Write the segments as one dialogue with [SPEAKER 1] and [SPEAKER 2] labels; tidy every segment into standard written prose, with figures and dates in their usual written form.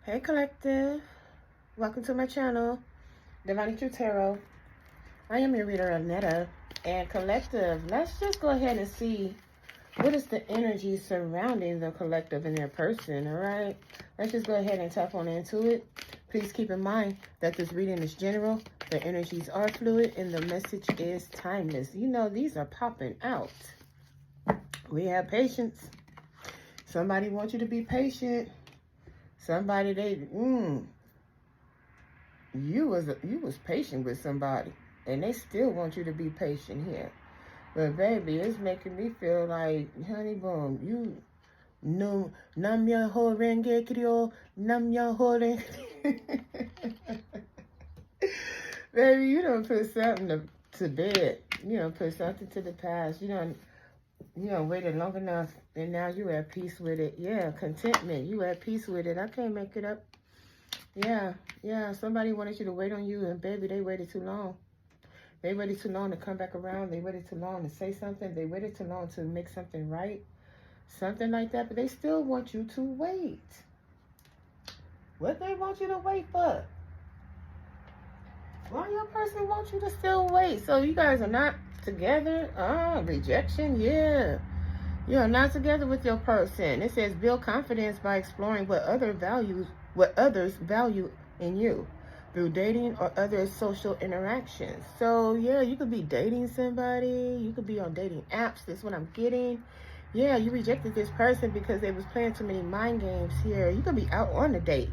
[SPEAKER 1] Hey Collective, welcome to my channel, Divine True Tarot. I am your reader, Anetta. And Collective, let's just go ahead and see what is the energy surrounding the collective and their person, alright? Let's just go ahead and tap on into it. Please keep in mind that this reading is general, the energies are fluid, and the message is timeless. You know, these are popping out. We have patience. Somebody wants you to be patient. Somebody, you was patient with somebody, and they still want you to be patient here. But baby, it's making me feel like, honey bun, you know, nam ya ho renge krio, nam ya ho renge. Baby, you don't put something to bed. You don't put something to the past. You don't waited long enough, and now you at peace with it. Yeah, contentment. You at peace with it. I can't make it up. Yeah. Somebody wanted you to wait on you, and baby, they waited too long. They waited too long to come back around. They waited too long to say something. They waited too long to make something right. Something like that, but they still want you to wait. What they want you to wait for? Why your person wants you to still wait? So you guys are not together? Rejection, yeah. You are not together with your person. It says build confidence by exploring what others value in you through dating or other social interactions. So yeah, you could be dating somebody. You could be on dating apps. That's what I'm getting. Yeah, you rejected this person because they was playing too many mind games here. You could be out on a date.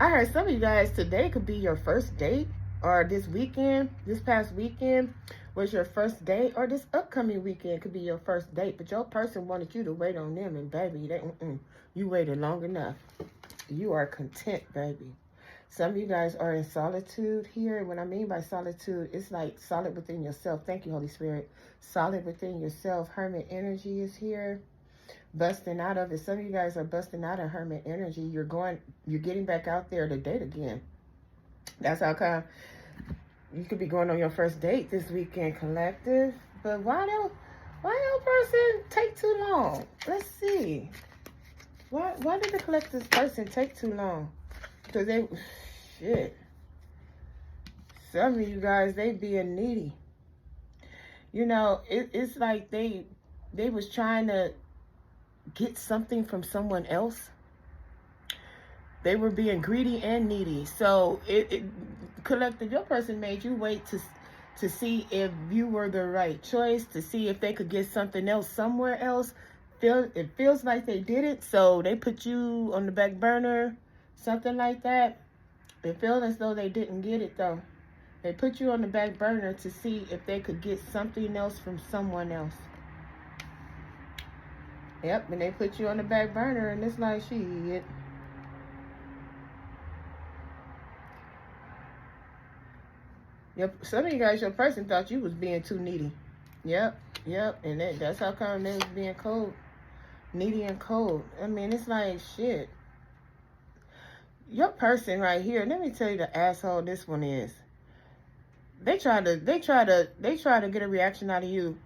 [SPEAKER 1] I heard some of you guys today could be your first date, or this past weekend was your first date, or this upcoming weekend could be your first date, but your person wanted you to wait on them, and baby, you waited long enough. You are content, baby. Some of you guys are in solitude here. What I mean by solitude, it's like solid within yourself. Thank you, Holy Spirit. Solid within yourself. Hermit energy is here. Busting out of it. Some of you guys are busting out of hermit energy. You're getting back out there to date again. That's how come you could be going on your first date this weekend, Collective. But why your person take too long? Let's see. Why did the Collective's person take too long? Because shit. Some of you guys, they being needy. You know, it's like they was trying to get something from someone else. They were being greedy and needy. So Collective, your person made you wait to see if you were the right choice, to see if they could get something else somewhere else. It feels like they did it, so they put you on the back burner, something like that. It feels as though they didn't get it though. They put you on the back burner to see if they could get something else from someone else. Yep, and they put you on the back burner, and it's like, shit. Some of you guys, your person thought you was being too needy. Yep, and that's how come they was being cold. Needy and cold. I mean, it's like, shit. Your person right here, let me tell you the asshole this one is. They try to get a reaction out of you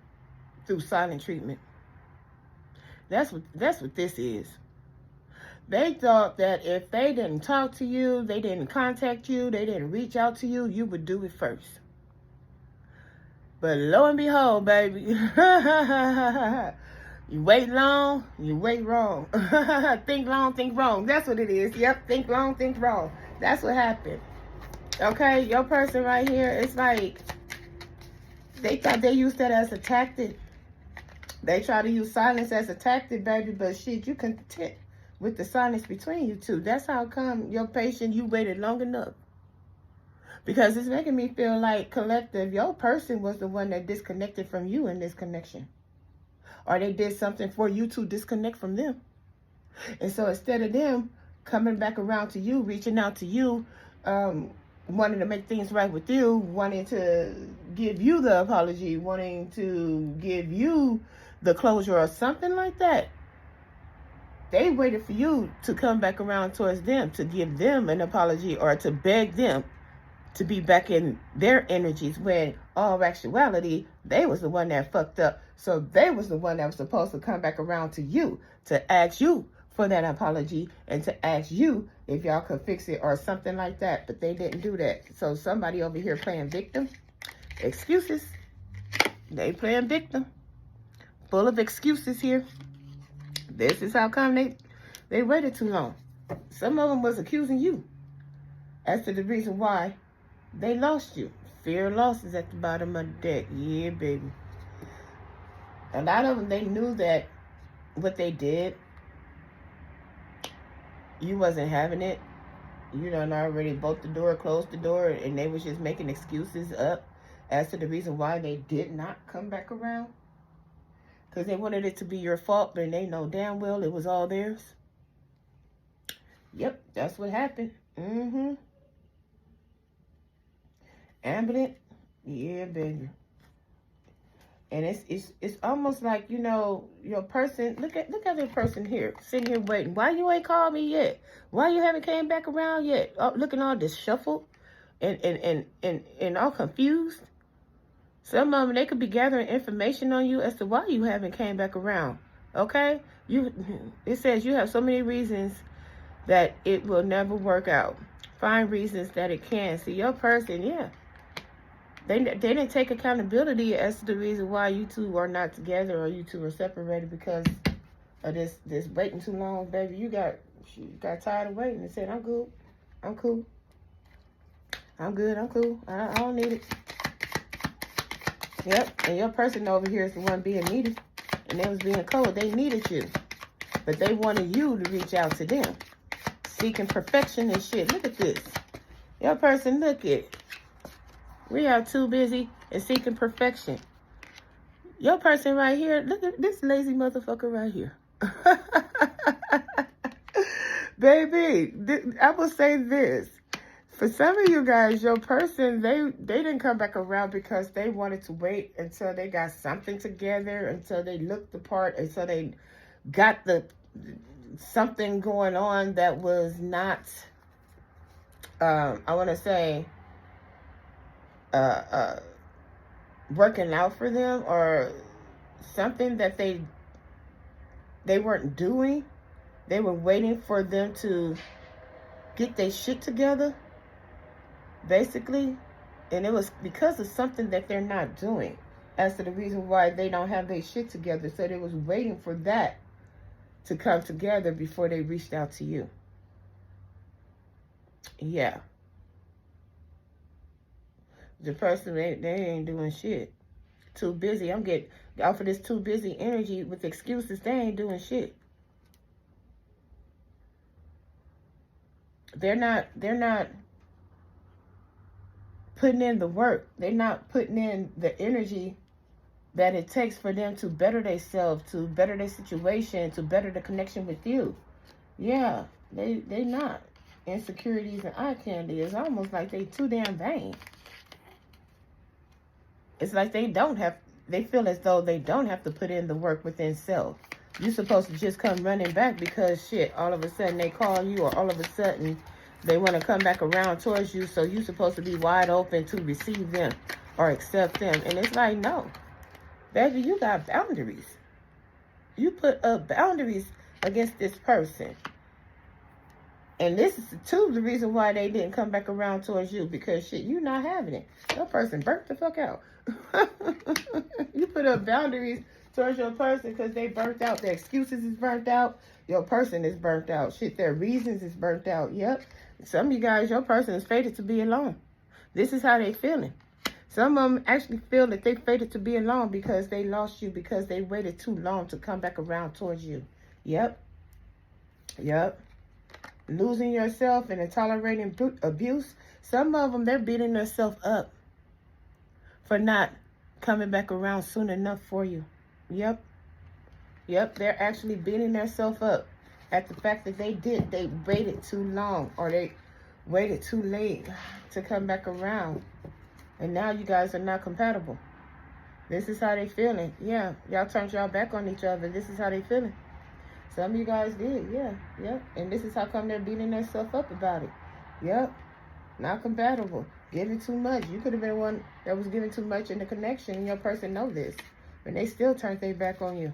[SPEAKER 1] through silent treatment. That's what this is. They thought that if they didn't talk to you, they didn't contact you, they didn't reach out to you, you would do it first. But lo and behold, baby, you wait long, you wait wrong. Think long, think wrong. That's what it is. Yep, think long, think wrong. That's what happened. Okay, your person right here, it's like they thought they used that as a tactic. They try to use silence as a tactic, baby, but shit, you content with the silence between you two. That's how come your patient, you waited long enough. Because it's making me feel like, Collective, your person was the one that disconnected from you in this connection. Or they did something for you to disconnect from them. And so instead of them coming back around to you, reaching out to you, wanting to make things right with you, wanting to give you the apology, wanting to give you the closure or something like that, they waited for you to come back around towards them, to give them an apology or to beg them to be back in their energies, when all actuality, they was the one that fucked up. So they was the one that was supposed to come back around to you to ask you for that apology and to ask you if y'all could fix it or something like that. But they didn't do that. So somebody over here playing victim. Excuses. They playing victim. Full of excuses here. This is how come they waited too long. Some of them was accusing you as to the reason why they lost you. Fear of loss is at the bottom of the deck. Yeah, baby. A lot of them, they knew that what they did, you wasn't having it. You done already bolted the door, closed the door, and they was just making excuses up as to the reason why they did not come back around. Because they wanted it to be your fault, but they know damn well it was all theirs. Yep, that's what happened. Ambulance, yeah, baby. And it's almost like, you know, your person, look at the person here, sitting here waiting. Why you ain't called me yet? Why you haven't came back around yet? Oh, looking all disheveled and all confused. Some of them, they could be gathering information on you as to why you haven't came back around. Okay? It says you have so many reasons that it will never work out. Find reasons that it can. See, your person, yeah. They didn't take accountability as to the reason why you two are not together or you two are separated because of this waiting too long, baby. You got tired of waiting and said, I'm good. I'm cool. I'm good. I'm cool. I don't need it. Yep. And your person over here is the one being needed. And they was being cold. They needed you. But they wanted you to reach out to them. Seeking perfection and shit. Look at this. Your person, look at. We are too busy and seeking perfection. Your person right here, look at this lazy motherfucker right here. Baby, I will say this. For some of you guys, your person, they didn't come back around because they wanted to wait until they got something together, until they looked the part, until they got something going on that was not, I want to say, working out for them, or something that they weren't doing. They were waiting for them to get their shit together, basically. And it was because of something that they're not doing as to the reason why they don't have their shit together. So they was waiting for that to come together before they reached out to you. Yeah. The person, they ain't doing shit. Too busy. I'm getting off of this too busy energy with excuses. They ain't doing shit. They're not putting in the work. They're not putting in the energy that it takes for them to better themselves, to better their situation, to better the connection with you. Yeah, they not. Insecurities and eye candy. It's almost like they too damn vain. It's like they feel as though they don't have to put in the work within self. You're supposed to just come running back because shit, all of a sudden they call you, or all of a sudden they want to come back around towards you. So you're supposed to be wide open to receive them or accept them. And it's like, no, baby, you got boundaries. You put up boundaries against this person. And this is the reason why they didn't come back around towards you, because shit, you not having it. Your person burnt the fuck out. You put up boundaries towards your person because they burnt out. Their excuses is burnt out. Your person is burnt out. Shit, their reasons is burnt out. Yep. Some of you guys, your person is fated to be alone. This is how they feeling. Some of them actually feel that they fated to be alone because they lost you, because they waited too long to come back around towards you. Yep. Yep. Losing yourself and tolerating abuse. Some of them, they're beating themselves up for not coming back around soon enough for you. Yep. Yep, they're actually beating themselves up at the fact that they waited too long, or they waited too late to come back around. And now you guys are not compatible. This is how they feeling. Yeah, y'all turned y'all back on each other. This is how they feeling. Some of you guys did, yeah. And this is how come they're beating themselves up about it. Yep, not compatible. Giving too much. You could have been one that was giving too much in the connection, and your person know this. And they still turned their back on you.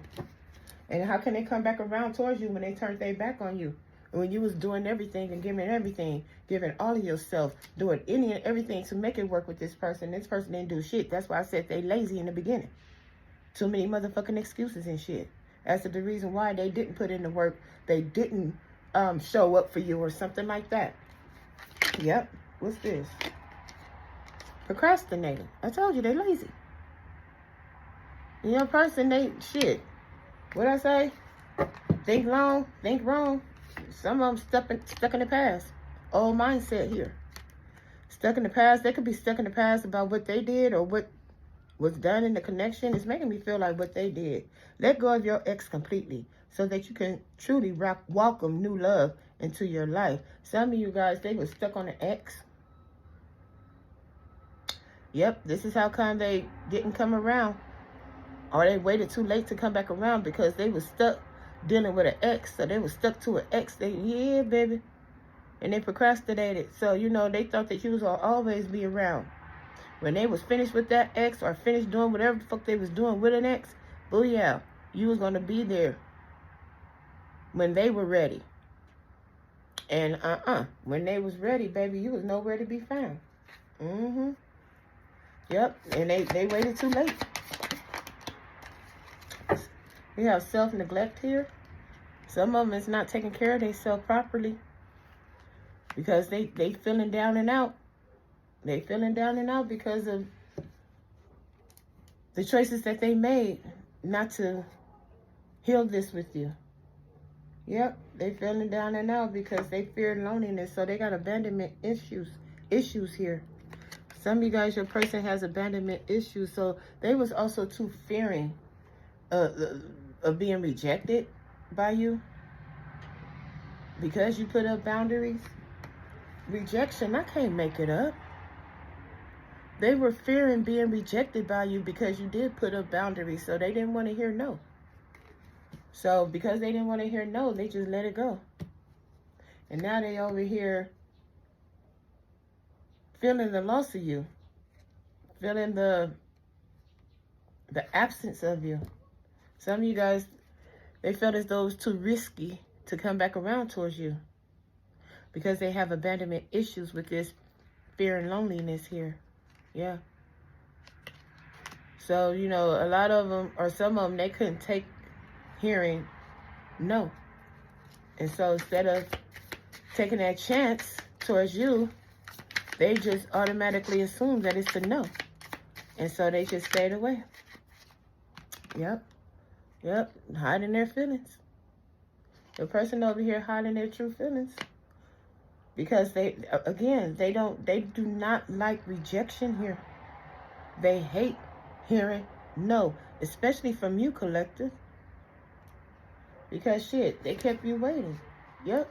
[SPEAKER 1] And how can they come back around towards you when they turned their back on you? When you was doing everything and giving everything, giving all of yourself, doing any and everything to make it work with this person. This person didn't do shit. That's why I said they lazy in the beginning. Too many motherfucking excuses and shit. As to the reason why they didn't put in the work. They didn't show up for you or something like that. Yep. What's this? Procrastinating. I told you they lazy. Your person, they shit. What I say? Think long, think wrong. Some of them stuck in the past. Old mindset here. Stuck in the past. They could be stuck in the past about what they did or what was done in the connection. It's making me feel like what they did. Let go of your ex completely so that you can truly welcome new love into your life. Some of you guys, they were stuck on an ex. Yep, this is how come they didn't come around. Or they waited too late to come back around because they were stuck dealing with an ex. So they were stuck to an ex. Yeah, baby. And they procrastinated. So, you know, they thought that you was going to always be around. When they was finished with that ex or finished doing whatever the fuck they was doing with an ex, booyah, you was going to be there when they were ready. And when they was ready, baby, you was nowhere to be found. Yep, and they waited too late. We have self-neglect here. Some of them is not taking care of themselves properly because they feeling down and out. They feeling down and out because of the choices that they made not to heal this with you. Yep, they feeling down and out because they fear loneliness, so they got abandonment issues here. Some of you guys, your person has abandonment issues, so they was also too fearing of being rejected by you because you put up boundaries. Rejection, I can't make it up. They were fearing being rejected by you because you did put up boundaries, so they didn't want to hear no. So because they didn't want to hear no, they just let it go. And now they over here feeling the loss of you, feeling the absence of you. Some of you guys, they felt as though it was too risky to come back around towards you because they have abandonment issues with this fear and loneliness here. Yeah. So, you know, a lot of them, or some of them, they couldn't take hearing no. And so instead of taking that chance towards you, they just automatically assume that it's a no. And so they just stayed away. Yep. Yep. Hiding their feelings. The person over here hiding their true feelings. Because they, again, they do not like rejection here. They hate hearing no. Especially from you, collective. Because shit, they kept you waiting. Yep.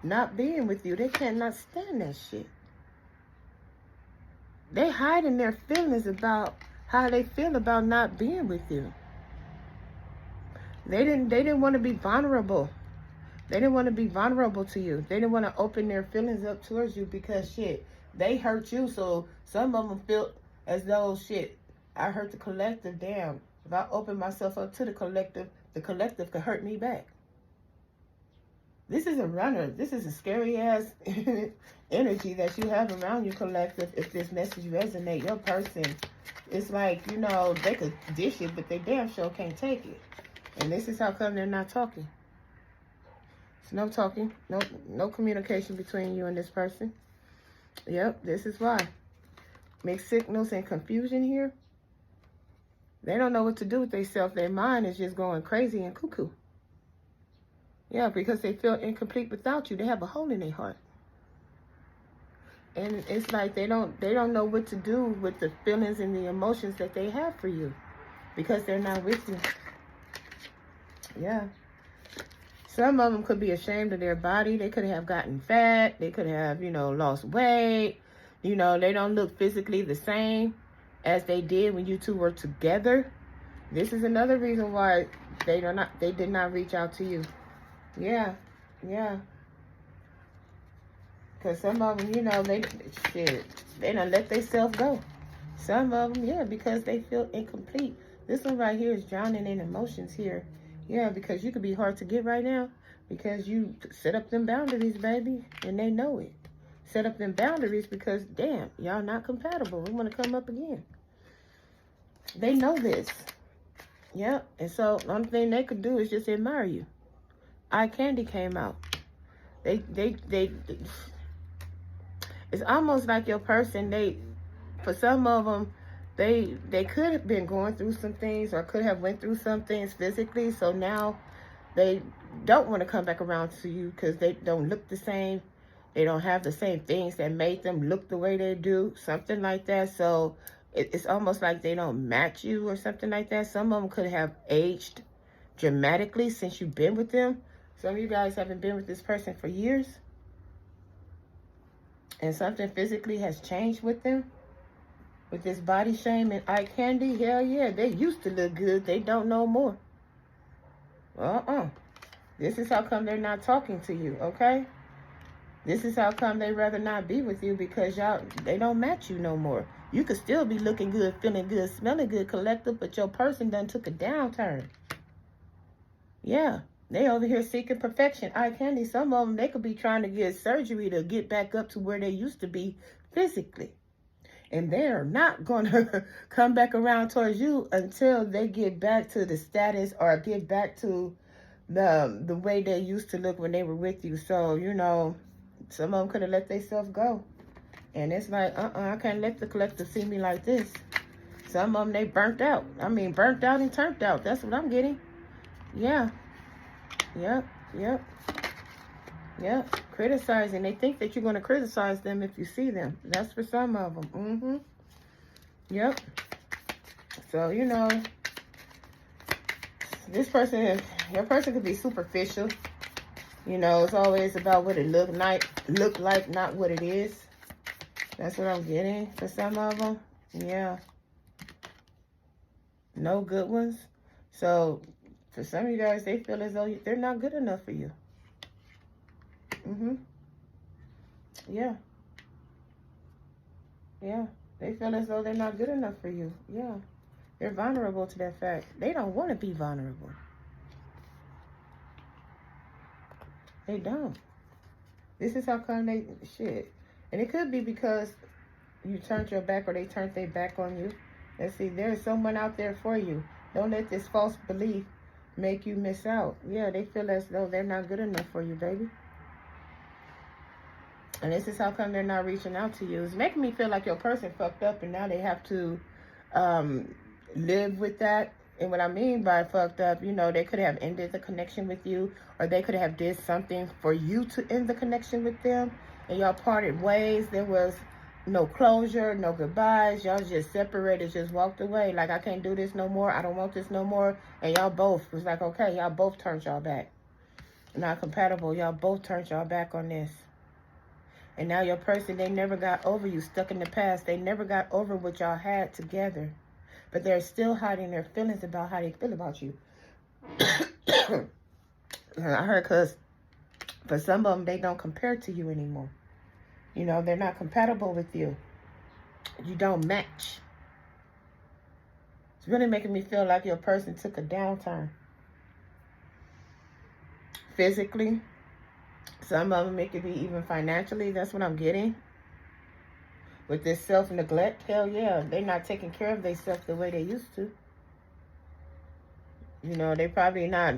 [SPEAKER 1] Not being with you. They cannot stand that shit. They hiding their feelings about how they feel about not being with you. They didn't want to be vulnerable. They didn't want to be vulnerable to you. They didn't want to open their feelings up towards you because shit, they hurt you. So some of them felt as though shit, I hurt the collective. Damn, if I open myself up to the collective could hurt me back. This is a runner. This is a scary ass energy that you have around your collective. If this message resonates, your person, it's like, you know, they could dish it, but they damn sure can't take it. And this is how come they're not talking. It's no talking, no communication between you and this person. Yep, this is why. Mixed signals and confusion here. They don't know what to do with themselves. Their mind is just going crazy and cuckoo. Yeah, because they feel incomplete without you. They have a hole in their heart. And it's like they don't know what to do with the feelings and the emotions that they have for you. Because they're not with you. Yeah. Some of them could be ashamed of their body. They could have gotten fat. They could have, you know, lost weight. You know, they don't look physically the same as they did when you two were together. This is another reason why they did not reach out to you. Yeah, yeah. Because some of them, you know, they done let themselves go. Some of them, yeah, because they feel incomplete. This one right here is drowning in emotions here. Yeah, because you could be hard to get right now because you set up them boundaries, baby, and they know it. Set up them boundaries because, damn, y'all not compatible. We want to come up again. They know this. Yeah, and so the only thing they could do is just admire you. Eye candy came out. They it's almost like your person, for some of them, they could have been going through some things or could have went through some things physically. So now they don't want to come back around to you because they don't look the same. They don't have the same things that made them look the way they do, something like that. So it's almost like they don't match you or something like that. Some of them could have aged dramatically since you've been with them. Some of you guys haven't been with this person for years. And something physically has changed with them. With this body shame and eye candy, hell yeah, they used to look good. They don't know more. This is how come they're not talking to you, okay? This is how come they rather not be with you because they don't match you no more. You could still be looking good, feeling good, smelling good, collective, but your person done took a downturn. Yeah, they over here seeking perfection. Eye candy, some of them, they could be trying to get surgery to get back up to where they used to be physically. And they're not going to come back around towards you until they get back to the status or get back to the way they used to look when they were with you. So, you know, some of them could have let themselves go. And it's like, I can't let the collective see me like this. Some of them, they burnt out. I mean, burnt out and turned out. That's what I'm getting. Yeah. Yep. Criticizing. They think that you're going to criticize them if you see them. That's for some of them. Yep. So, you know, this person, your person could be superficial. You know, it's always about what it look like, not what it is. That's what I'm getting for some of them. Yeah. No good ones. So, for some of you guys, they feel as though they're not good enough for you. Yeah. They feel as though they're not good enough for you. Yeah. They're vulnerable to that fact. They don't want to be vulnerable. They don't. This is how come they shit. And it could be because you turned your back or they turned their back on you. Let's see, there's someone out there for you. Don't let this false belief make you miss out. Yeah, they feel as though they're not good enough for you, baby. And this is how come they're not reaching out to you. It's making me feel like your person fucked up and now they have to live with that. And what I mean by fucked up, you know, they could have ended the connection with you or they could have did something for you to end the connection with them. And y'all parted ways. There was no closure, no goodbyes. Y'all just separated, just walked away. Like, I can't do this no more. I don't want this no more. And y'all both was like, okay, y'all both turned y'all back. Not compatible. Y'all both turned y'all back on this. And now your person, they never got over you, stuck in the past. They never got over what y'all had together. But they're still hiding their feelings about how they feel about you. I heard because for some of them, they don't compare to you anymore. You know, they're not compatible with you. You don't match. It's really making me feel like your person took a downturn. Physically. Some of them, it could be even financially. That's what I'm getting. With this self-neglect, hell yeah. They're not taking care of themselves the way they used to. You know, they probably not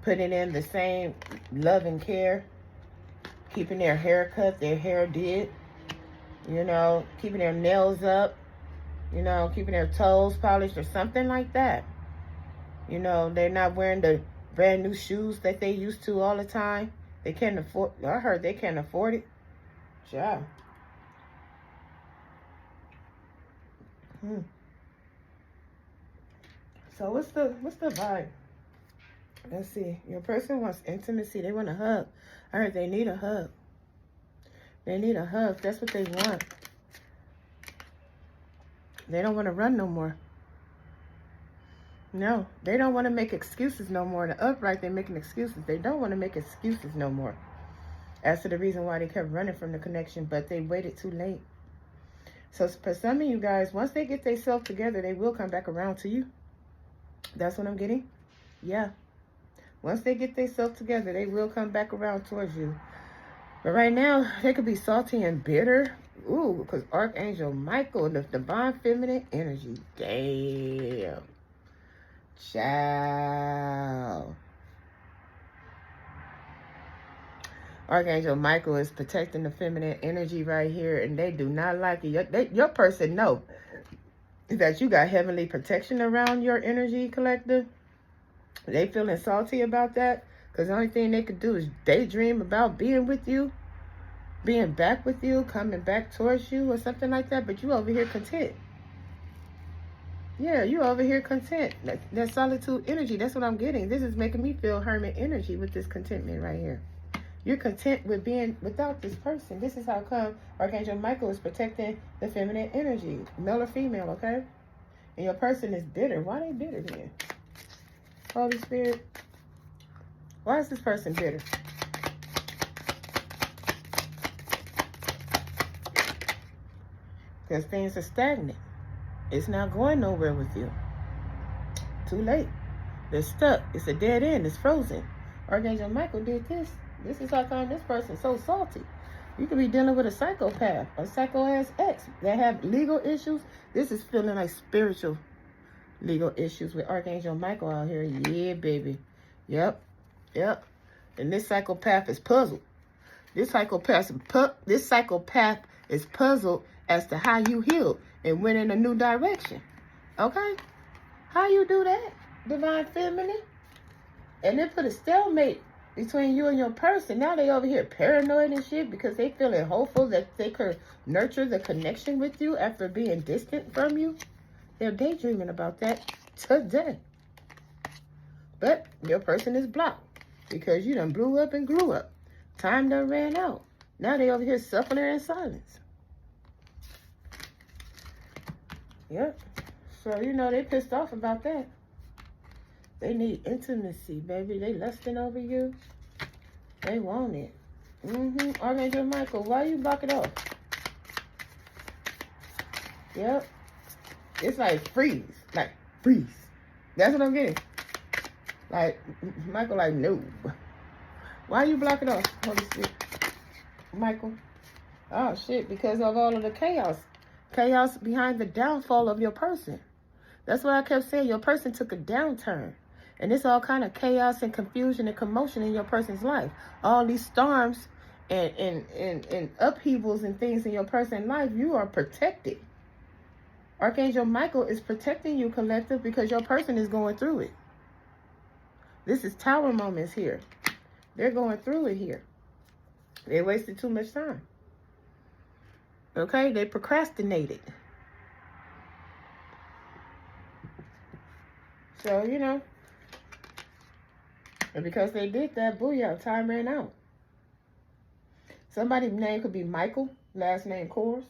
[SPEAKER 1] putting in the same love and care. Keeping their hair cut, their hair did. You know, keeping their nails up. You know, keeping their toes polished or something like that. You know, they're not wearing the brand new shoes that they used to all the time. They can't afford, I heard they can't afford it. Yeah. So what's the vibe? Let's see. Your person wants intimacy. They want a hug. I heard they need a hug. They need a hug. That's what they want. They don't want to run no more. No, they don't want to make excuses no more. The upright, they're making excuses. They don't want to make excuses no more. As to the reason why they kept running from the connection, but they waited too late. So for some of you guys, once they get themselves together, they will come back around to you. That's what I'm getting. Yeah. Once they get themselves together, they will come back around towards you. But right now, they could be salty and bitter. Ooh, because Archangel Michael, the divine feminine energy. Damn. Ciao. Archangel Michael is protecting the feminine energy right here, and they do not like it. Your person know that you got heavenly protection around your energy, collective. They feeling salty about that because the only thing they could do is daydream about being with you, being back with you, coming back towards you or something like that. But you over here content. Yeah, you over here content. That solitude energy, that's what I'm getting. This is making me feel hermit energy with this contentment right here. You're content with being without this person. This is how come Archangel Michael is protecting the feminine energy, male or female, okay? And your person is bitter. Why they bitter then? Holy Spirit, why is this person bitter? Because things are stagnant. It's not going nowhere with you. Too late. They're stuck. It's a dead end. It's frozen. Archangel Michael did this. This is how come this person's so salty. You could be dealing with a psychopath, a psycho-ass ex that have legal issues. This is feeling like spiritual legal issues with Archangel Michael out here. Yeah, baby. Yep. And this psychopath is puzzled. This psychopath is puzzled as to how you healed and went in a new direction. Okay? How you do that, divine feminine? And then put a stalemate between you and your person. Now they over here paranoid and shit because they feeling hopeful that they could nurture the connection with you after being distant from you. They're daydreaming about that today. But your person is blocked because you done blew up and grew up. Time done ran out. Now they over here suffering in silence. Yep. So, you know, they pissed off about that. They need intimacy, baby. They lusting over you. They want it. Archangel Michael, why you block it off? Yep. It's like freeze. Like, freeze. That's what I'm getting. Like, Michael, like, no. Why you block it off, Holy Spirit? Michael? Oh, shit. Because of all of the chaos. Chaos behind the downfall of your person. That's what I kept saying. Your person took a downturn. And it's all kind of chaos and confusion and commotion in your person's life. All these storms and upheavals and things in your person's life, you are protected. Archangel Michael is protecting you, collective, because your person is going through it. This is tower moments here. They're going through it here. They wasted too much time. Okay? They procrastinated. So, you know. And because they did that, booyah, time ran out. Somebody's name could be Michael, last name Kors.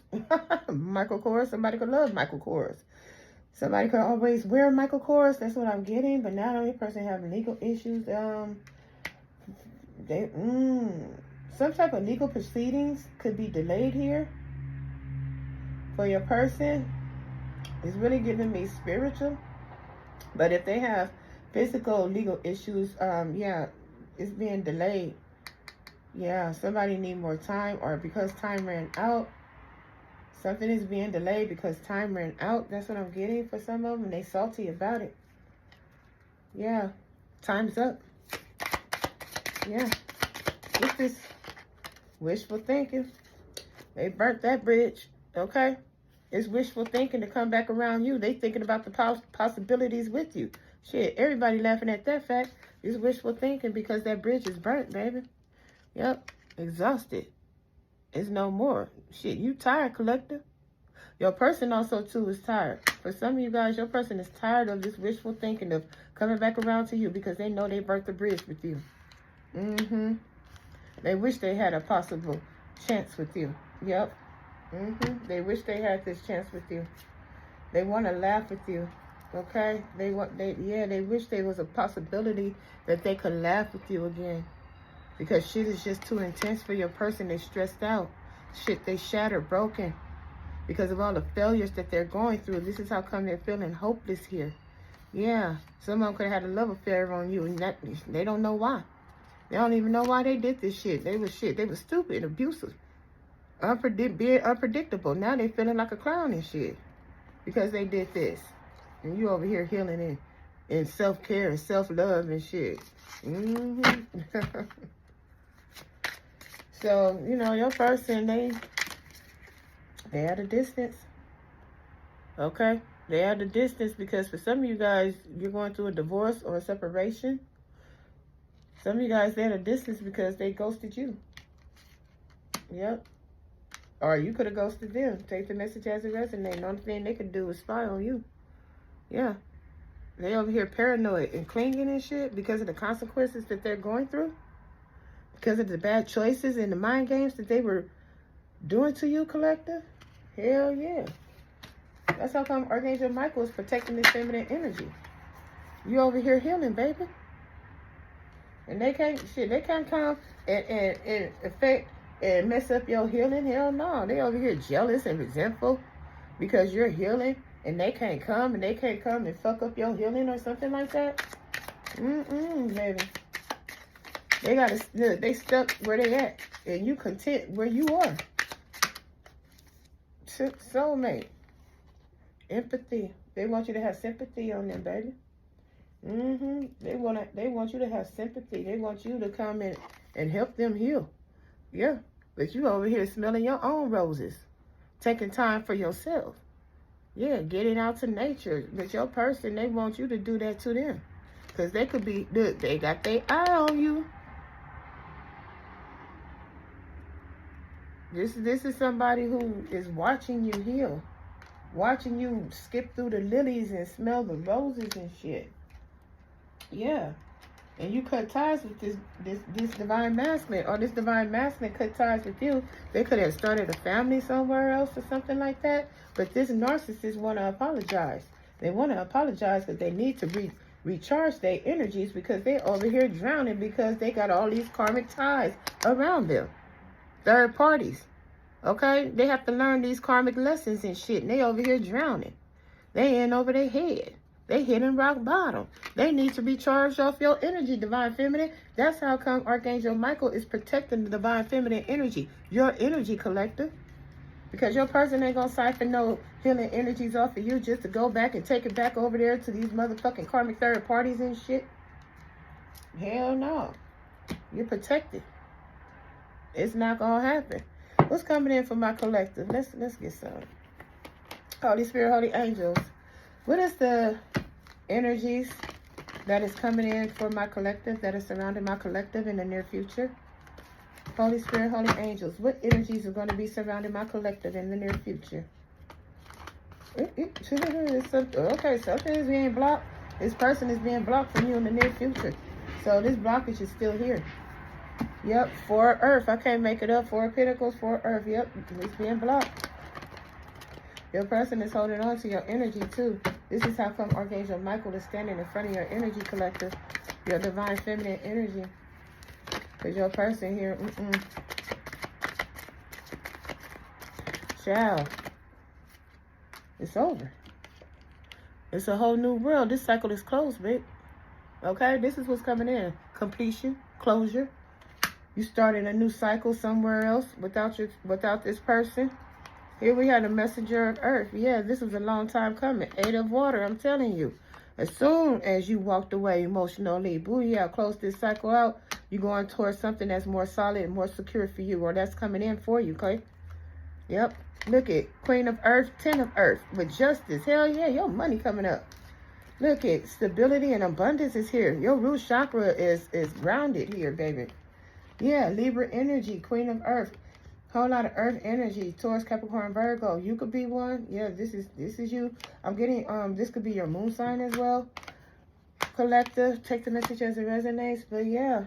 [SPEAKER 1] Michael Kors. Somebody could love Michael Kors. Somebody could always wear Michael Kors. That's what I'm getting. But now the person having legal issues. Some type of legal proceedings could be delayed here for your person. It's really giving me spiritual. But if they have physical legal issues, yeah, it's being delayed. Yeah, somebody need more time, or because time ran out, something is being delayed because time ran out. That's what I'm getting for some of them. They salty about it. Yeah, time's up. Yeah, this is wishful thinking. They burnt that bridge, okay? It's wishful thinking to come back around you. They thinking about the possibilities with you. Shit, everybody laughing at that fact. It's wishful thinking because that bridge is burnt, baby. Yep, exhausted. It's no more. Shit, you tired, collector. Your person also, too, is tired. For some of you guys, your person is tired of this wishful thinking of coming back around to you because they know they burnt the bridge with you. They wish they had a possible chance with you. Yep. They wish they had this chance with you. They want to laugh with you. Okay? They wish there was a possibility that they could laugh with you again. Because shit is just too intense for your person. They're stressed out. Shit, they shattered, broken. Because of all the failures that they're going through. This is how come they're feeling hopeless here. Yeah. Some of them could have had a love affair on you, and that, they don't know why. They don't even know why they did this shit. They was shit. They was stupid, abusive, being unpredictable. Now they feeling like a clown and shit because they did this. And you over here healing and self-care and self-love and shit. So, you know, your person, they at a distance. Okay? They at a distance because for some of you guys, you're going through a divorce or a separation. Some of you guys, they're at a distance because they ghosted you. Yep. Or you could have ghosted them. Take the message as it resonates. The only thing they could do is spy on you. Yeah. They over here paranoid and clinging and shit because of the consequences that they're going through. Because of the bad choices and the mind games that they were doing to you, collective. Hell yeah. That's how come Archangel Michael is protecting this feminine energy. You over here healing, baby. And they can't come and affect and mess up your healing. Hell no. They over here jealous and resentful because you're healing and they can't come and fuck up your healing or something like that. Baby. They stuck where they at and you content where you are. Soulmate. Empathy. They want you to have sympathy on them, baby. They want you to have sympathy. They want you to come in and help them heal. Yeah. But you over here smelling your own roses. Taking time for yourself. Yeah, getting out to nature. But your person, they want you to do that to them. Because they could be, look, they got their eye on you. This is somebody who is watching you heal. Watching you skip through the lilies and smell the roses and shit. Yeah. And you cut ties with this divine masculine, or this divine masculine cut ties with you. They could have started a family somewhere else or something like that. But this narcissist want to apologize. They want to apologize because they need to recharge their energies because they're over here drowning because they got all these karmic ties around them. Third parties. Okay? They have to learn these karmic lessons and shit. And they over here drowning. They in over their head. They hitting rock bottom. They need to be charged off your energy, divine feminine. That's how come Archangel Michael is protecting the divine feminine energy. Your energy, collector. Because your person ain't gonna siphon no healing energies off of you just to go back and take it back over there to these motherfucking karmic third parties and shit. Hell no. You're protected. It's not gonna happen. What's coming in for my collective? Let's get some. Holy Spirit, Holy Angels. What is the energies that is coming in for my collective, that is surrounding my collective in the near future? Holy Spirit, Holy Angels, what energies are going to be surrounding my collective in the near future? Okay, something is being blocked. This person is being blocked from you in the near future. So this blockage is still here. Yep, 4 Earth. I can't make it up. 4 Pentacles, 4 Earth. Yep, it's being blocked. Your person is holding on to your energy too. This is how come Archangel Michael is standing in front of your energy collective, your divine feminine energy. Because your person here, Child, it's over. It's a whole new world. This cycle is closed, babe. Okay, this is what's coming in. Completion, closure. You starting a new cycle somewhere else without this person. Here we have the messenger of earth. Yeah, this was a long time coming. 8 of water, I'm telling you. As soon as you walked away emotionally, booyah, close this cycle out, you're going towards something that's more solid and more secure for you, or that's coming in for you, okay? Yep. Look at Queen of Earth, 10 of Earth with justice. Hell yeah, your money coming up. Look at stability and abundance is here. Your root chakra is grounded here, baby. Yeah, Libra energy, Queen of Earth. Whole lot of earth energy, Taurus, Capricorn, Virgo. You could be one. Yeah, this is you. I'm getting this could be your moon sign as well. Collective, take the message as it resonates. But yeah,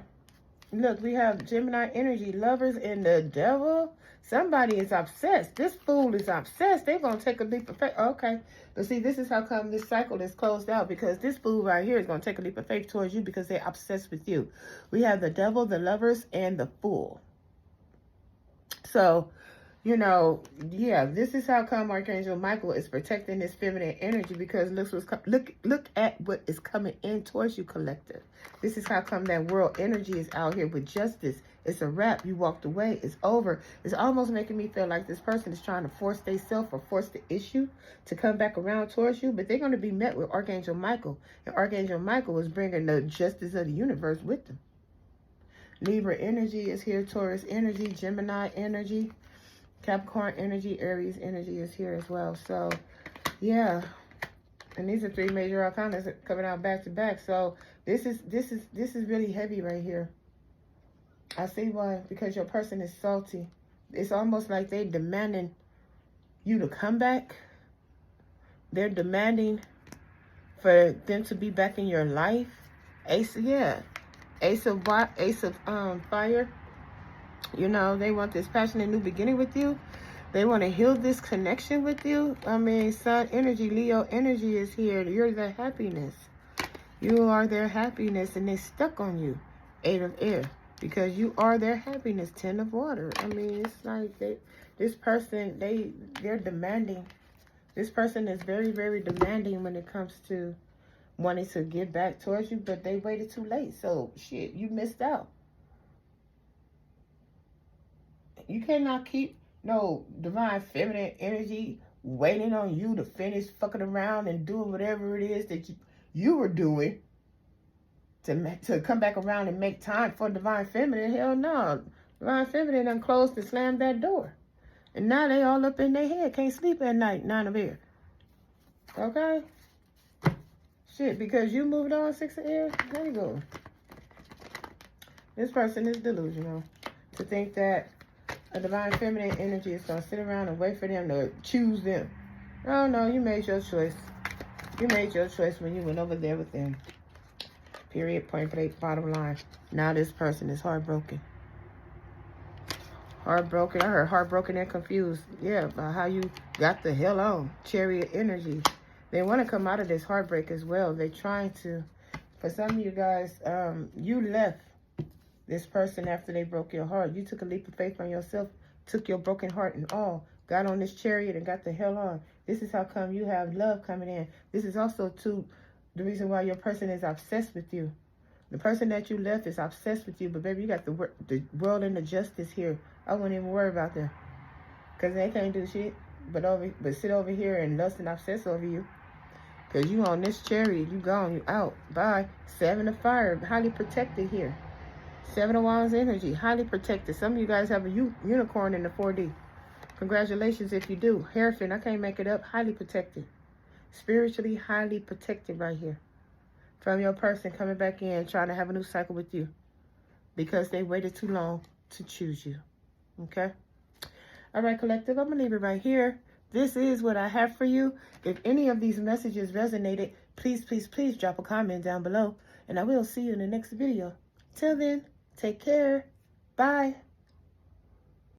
[SPEAKER 1] look, we have Gemini energy, lovers, and the devil. Somebody is obsessed. This fool is obsessed. They're gonna take a leap of faith. Okay, but see, this is how come this cycle is closed out, because this fool right here is gonna take a leap of faith towards you because they're obsessed with you. We have the devil, the lovers, and the fool. So You know, yeah, this is how come Archangel Michael is protecting this feminine energy, because look at what is coming in towards you, collective. This is how come that world energy is out here with justice. It's a wrap. You walked away. It's over. It's almost making me feel like this person is trying to force themselves or force the issue to come back around towards you, but they're going to be met with Archangel Michael. And Archangel Michael is bringing the justice of the universe with them. Libra energy is here. Taurus energy, Gemini energy, Capricorn energy, Aries energy is here as well. So, yeah. And these are three major arcana coming out back to back. So, this is really heavy right here. I see why. Because your person is salty. It's almost like they're demanding you to come back. They're demanding for them to be back in your life. Ace of fire. You know, they want this passionate new beginning with you. They want to heal this connection with you. I mean, Sun energy, Leo energy is here. You're their happiness. You are their happiness, and they're stuck on you. 8 of air. Because you are their happiness. 10 of water. I mean, it's like this person, they're demanding. This person is very, very demanding when it comes to wanting to get back towards you, but they waited too late. So, shit, you missed out. You cannot keep no divine feminine energy waiting on you to finish fucking around and doing whatever it is that you were doing to come back around and make time for divine feminine. Hell no. Divine feminine done closed and slammed that door. And now they all up in their head. Can't sleep at night. 9 of air. Okay? Shit, because you moved on, 6 of air. There you go. This person is delusional to think that a divine feminine energy is going to sit around and wait for them to choose them. Oh, no, you made your choice. You made your choice when you went over there with them. Period, point blank, bottom line. Now this person is heartbroken. Heartbroken. I heard heartbroken and confused. Yeah, about how you got the hell on. Chariot energy. They want to come out of this heartbreak as well. They're trying to. For some of you guys, you left this person after they broke your heart. You took a leap of faith on yourself, took your broken heart and all, got on this chariot and got the hell on. This is how come you have love coming in. This is also, too, the reason why your person is obsessed with you. The person that you left is obsessed with you, but baby, you got the world and the justice here. I wouldn't even worry about them, because they can't do shit but sit over here and lust and obsess over you. Because you on this chariot, you gone, you out. Bye. 7 of fire, highly protected here. 7 of wands energy, highly protected. Some of you guys have a unicorn in the 4D. Congratulations if you do. Hierophant, I can't make it up. Highly protected. Spiritually highly protected right here. From your person coming back in, trying to have a new cycle with you. Because they waited too long to choose you. Okay? All right, collective, I'm going to leave it right here. This is what I have for you. If any of these messages resonated, please, please, please drop a comment down below. And I will see you in the next video. Till then, take care. Bye.